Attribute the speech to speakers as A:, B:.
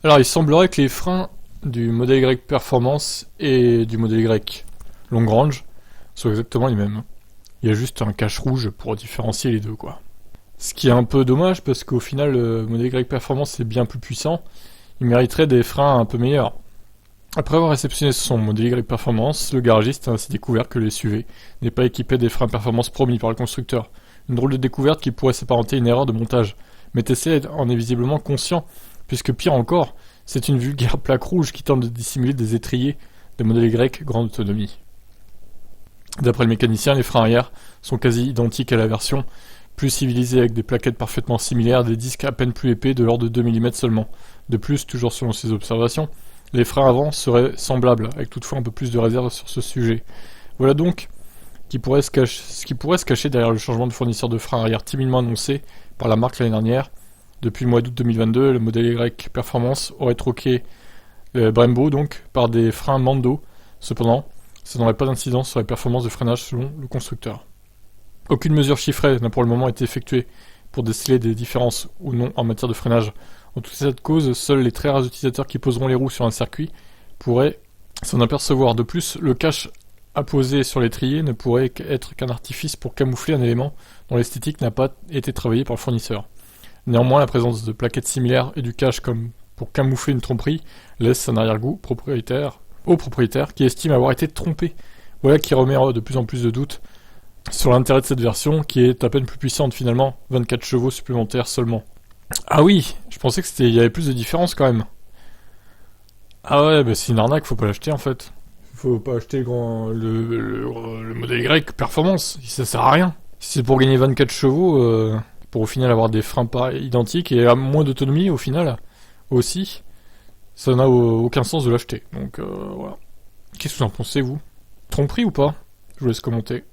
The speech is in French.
A: Alors il semblerait que les freins du modèle Y Performance et du modèle Y Long Range soient exactement les mêmes. Il y a juste un cache rouge pour différencier les deux, quoi. Ce qui est un peu dommage parce qu'au final le modèle Y Performance est bien plus puissant, il mériterait des freins un peu meilleurs. Après avoir réceptionné son modèle Y Performance, le garagiste a ainsi découvert que le SUV n'est pas équipé des freins performance promis par le constructeur. Une drôle de découverte qui pourrait s'apparenter à une erreur de montage. Mais Tesla en est visiblement conscient, puisque pire encore, c'est une vulgaire plaque rouge qui tente de dissimuler des étriers de modèle Y grande autonomie. D'après le mécanicien, les freins arrière sont quasi identiques à la version plus civilisée avec des plaquettes parfaitement similaires, des disques à peine plus épais de l'ordre de 2 mm seulement. De plus, toujours selon ses observations, les freins avant seraient semblables, avec toutefois un peu plus de réserve sur ce sujet. Voilà donc ce qui pourrait se cacher derrière le changement de fournisseur de freins arrière timidement annoncé par la marque l'année dernière. Depuis le mois d'août 2022, le modèle Y Performance aurait troqué le Brembo donc par des freins Mando. Cependant, ça n'aurait pas d'incidence sur les performances de freinage selon le constructeur. Aucune mesure chiffrée n'a pour le moment été effectuée pour déceler des différences ou non en matière de freinage. En toute cette cause, seuls les très rares utilisateurs qui poseront les roues sur un circuit pourraient s'en apercevoir. De plus, le cache apposé sur l'étrier ne pourrait être qu'un artifice pour camoufler un élément dont l'esthétique n'a pas été travaillée par le fournisseur. Néanmoins, la présence de plaquettes similaires et du cache comme pour camoufler une tromperie laisse un arrière-goût au propriétaire qui estime avoir été trompé. Voilà qui remet de plus en plus de doutes sur l'intérêt de cette version qui est à peine plus puissante finalement, 24 chevaux supplémentaires seulement. Ah oui, je pensais que il y avait plus de différence quand même. Ah ouais, bah c'est une arnaque, faut pas l'acheter en fait. Faut pas acheter le modèle Y Performance, ça sert à rien. Si c'est pour gagner 24 chevaux, pour au final avoir des freins identiques et moins d'autonomie au final aussi, ça n'a aucun sens de l'acheter. Donc voilà. Qu'est-ce que vous en pensez vous? Tromperie ou pas? Je vous laisse commenter.